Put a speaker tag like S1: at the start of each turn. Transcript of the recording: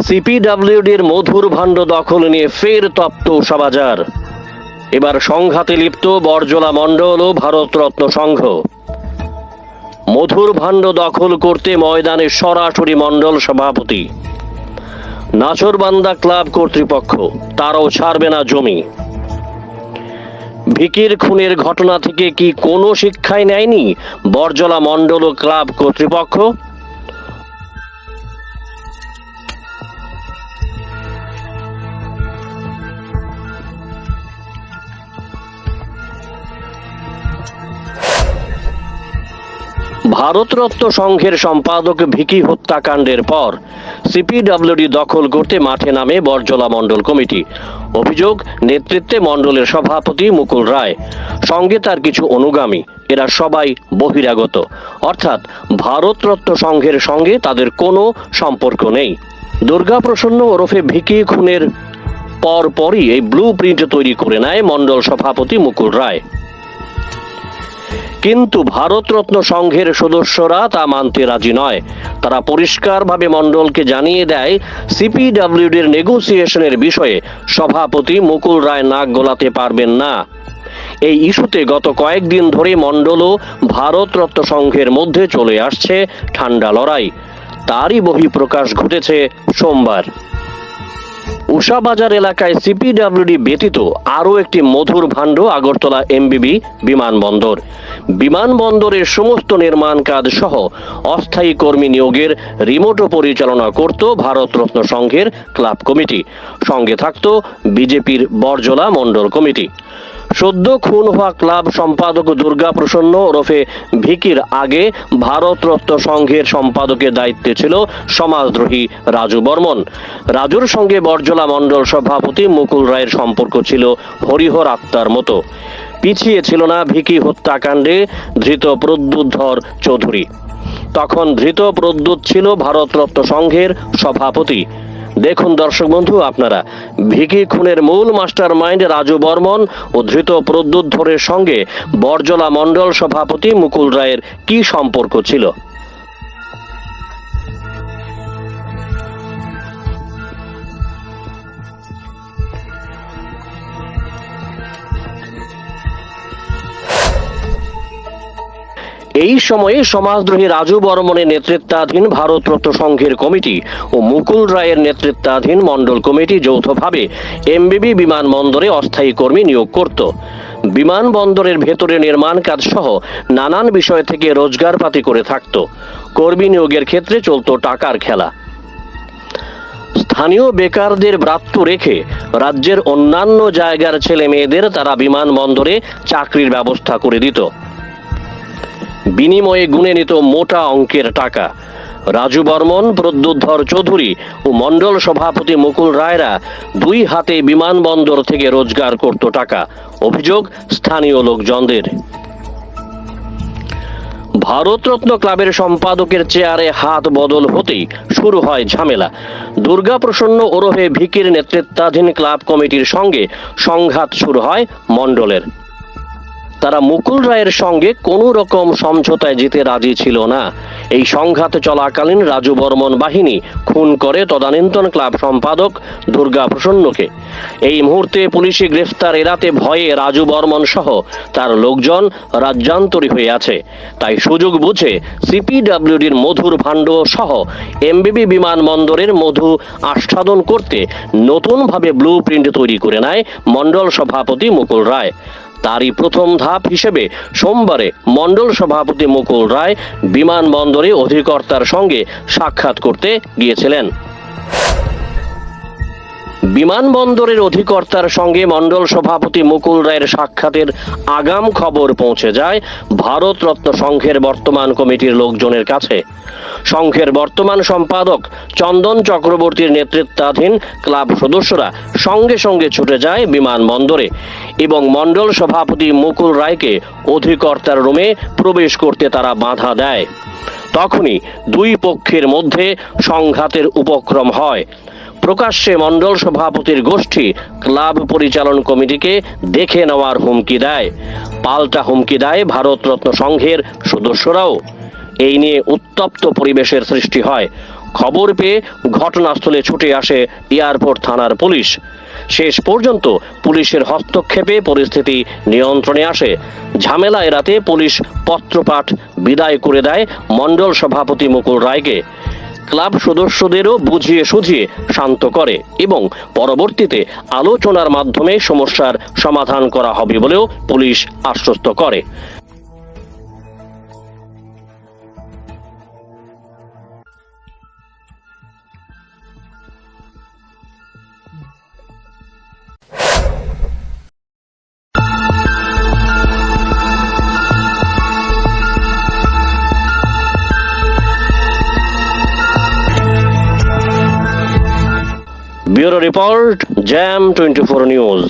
S1: সিপিডব্লিউডির মধুর ভাণ্ড দখল নিয়ে ফের তপ্ত উষাবাজার। এবার সংঘাতে লিপ্ত বরজলা মণ্ডল ও ভারতরত্ন সংঘ। মধুর ভাণ্ড দখল করতে ময়দানে সরাসরি মণ্ডল সভাপতি। নাছোড়বান্দা ক্লাব কর্তৃপক্ষ, তারাও ছাড়বে না জমি। ভিকির খুনের ঘটনা থেকে কি কোনো শিক্ষাই নেয়নি বরজলা মণ্ডল ও ক্লাব কর্তৃপক্ষ? ভারতরত্ন সংঘের সম্পাদক ভিকি হত্যাকাণ্ডের পর সিপিডব্লিউডি দখল করতে মাঠে নামে বরজলা মণ্ডল কমিটি। অভিযোগ, নেতৃত্বে মণ্ডলের সভাপতি মুকুল রায়, সঙ্গে তার কিছু অনুগামী। এরা সবাই বহিরাগত, অর্থাৎ ভারতরত্ন সংঘের সঙ্গে তাদের কোনো সম্পর্ক নেই। দুর্গাপ্রসন্ন ওরফে ভিকি খুনের পরপরই এই ব্লু প্রিন্ট তৈরি করে নেয় মণ্ডল সভাপতি মুকুল রায়। কিন্তু ভারতরত্ন সংঘের সদস্যরা তা মানতে রাজি নয়। তারা পরিষ্কারভাবে মণ্ডলকে জানিয়ে দেয় সিপিডব্লিউডির নেগোসিয়েশনের বিষয়ে সভাপতি মুকুল রায় নাক গলাতে পারবেন না। এই ইস্যুতে গত কয়েকদিন ধরে মণ্ডল ও ভারতরত্ন সংঘের মধ্যে চলে আসছে ঠান্ডা লড়াই। তারই বহিঃপ্রকাশ ঘটেছে সোমবার। উষাবাজার এলাকায় সিপিডব্লিউডি ব্যতীত আরও একটি মধুর ভাণ্ড আগরতলা এমবিবি বিমানবন্দর। বিমানবন্দরের সমস্ত নির্মাণ কাজ সহ অস্থায়ী কর্মী নিয়োগের রিমোটও পরিচালনা করত ভারতরত্ন সংঘের ক্লাব কমিটি। সঙ্গে থাকত বিজেপির বরজলা মণ্ডল কমিটি। সদ্য খুন হওয়া ক্লাব সম্পাদক দুর্গাপ্রসন্ন ওরফে ভিকির আগে ভারতরত্ন সংঘের সম্পাদকের দায়িত্বে ছিল সমাজদ্রোহী রাজু বর্মন। রাজুর সঙ্গে বরজলা মণ্ডল সভাপতি মুকুল রায়ের সম্পর্ক ছিল হরিহর আত্মার মতো। পিছিয়ে ছিল না ভিকি হত্যাকাণ্ডে ধৃত প্রদ্যুৎ ধর চৌধুরী। তখন ধৃত প্রদ্যুৎ ছিল ভারতরত্ন সংঘের সভাপতি। দেখুন দর্শক বন্ধু আপনারা, ভিকি খুনের মূল মাস্টার মাইন্ড রাজু বর্মন ও ধৃত প্রদ্যুৎ ধরের সঙ্গে বরজলা মণ্ডল সভাপতি মুকুল রায়ের কি সম্পর্ক ছিল। এই সময়ে সমাজদ্রোহী রাজু বর্মনের নেতৃত্বাধীন ভারতরত্ন সংঘের কমিটি ও মুকুল রায়ের নেতৃত্বাধীন মণ্ডল কমিটি যৌথভাবে এমবিবি বিমানবন্দরে অস্থায়ী কর্মী নিয়োগ করত। বিমানবন্দরের ভেতরে নির্মাণ কাজ সহ নানান বিষয় থেকে রোজগারপাতি করে থাকত। কর্মী নিয়োগের ক্ষেত্রে চলত টাকার খেলা। স্থানীয় বেকারদের ব্রাত্য রেখে রাজ্যের অন্যান্য জায়গার ছেলে মেয়েদের তারা বিমানবন্দরে চাকরির ব্যবস্থা করে দিত। বিনিময়ে গুনে নিত মোটা অঙ্কের টাকা। রাজু বর্মন, প্রদ্যুৎ ধর চৌধুরী ও মণ্ডল সভাপতি মুকুল রায়রা দুই হাতে বিমানবন্দর থেকে রোজগার করত টাকা। অভিযোগ স্থানীয় লোকজনদের। ভারতরত্ন ক্লাবের সম্পাদকের চেয়ারে হাত বদল হতেই শুরু হয় ঝামেলা। দুর্গাপ্রসন্ন ওরফে ভিকির নেতৃত্বাধীন ক্লাব কমিটির সঙ্গে সংঘাত শুরু হয় মণ্ডলের। তারা মুকুল রায়ের সঙ্গে কোনো রকম সমঝোতায় যেতে রাজি ছিল না। এই সংঘাতে চলাকালীন রাজু বর্মন বাহিনী খুন করে তদানীন্তন ক্লাব সম্পাদক দুর্গাপ্রসন্নকে। এই মুহূর্তে পুলিশি গ্রেফতার এড়াতে ভয়ে রাজু বর্মন সহ তার লোকজন রাজ্যান্তরী হয়ে আছে। তাই সুযোগ বুঝে সিপিডব্লিউডির মধুর ভাণ্ড সহ এমবিবি বিমানবন্দরের মধু আস্বাদন করতে নতুনভাবে ব্লু প্রিন্ট তৈরি করে নেয় মণ্ডল সভাপতি মুকুল রায়। তারই প্রথম ধাপ হিসেবে সোমবারে মণ্ডল সভাপতি মুকুল রায় বিমানবন্দরে অধিকর্তার সঙ্গে সাক্ষাৎ করতে গিয়েছিলেন। বিমানবন্দরের অধিকর্তার সঙ্গে মণ্ডল সভাপতি মুকুল রায়ের সাক্ষাতের আগাম খবর পৌঁছে যায় ভারতরত্ন সংঘের বর্তমান কমিটির লোকজনের কাছে। সংঘের বর্তমান সম্পাদক চন্দন চক্রবর্তীর নেতৃত্বাধীন ক্লাব সদস্যরা সঙ্গে সঙ্গে ছুটে যায় বিমানবন্দরে এবং মণ্ডল সভাপতি মুকুল রায়কে অধিকর্তার রুমে প্রবেশ করতে তারা বাধা দেয়। তখনই দুই পক্ষের মধ্যে সংঘাতের উপক্রম হয়। প্রকাশ্যে মণ্ডল সভাপতির গোষ্ঠী ক্লাব পরিচালন কমিটিকে দেখে নেওয়ার হুমকি দেয়। পাল্টা হুমকি দেয় ভারতরত্ন সংঘের সদস্যরাও। এই নিয়ে উত্তপ্ত পরিবেশের সৃষ্টি হয়। খবর পেয়ে ঘটনাস্থলে ছুটে আসে এয়ারপোর্ট থানার পুলিশ। শেষ পর্যন্ত পুলিশের হস্তক্ষেপে পরিস্থিতি নিয়ন্ত্রণে আসে। ঝামেলা এড়াতে পুলিশ পত্রপাঠ বিদায় করে দেয় মণ্ডল সভাপতি মুকুল রায়কে। ক্লাব সদস্যদেরও বুঝিয়ে সুঝিয়ে শান্ত করে এবং পরবর্তীতে আলোচনার মাধ্যমে সমস্যার সমাধান করা হবে বলেও পুলিশ আশ্বস্ত করে। Bureau report, jam 24 news.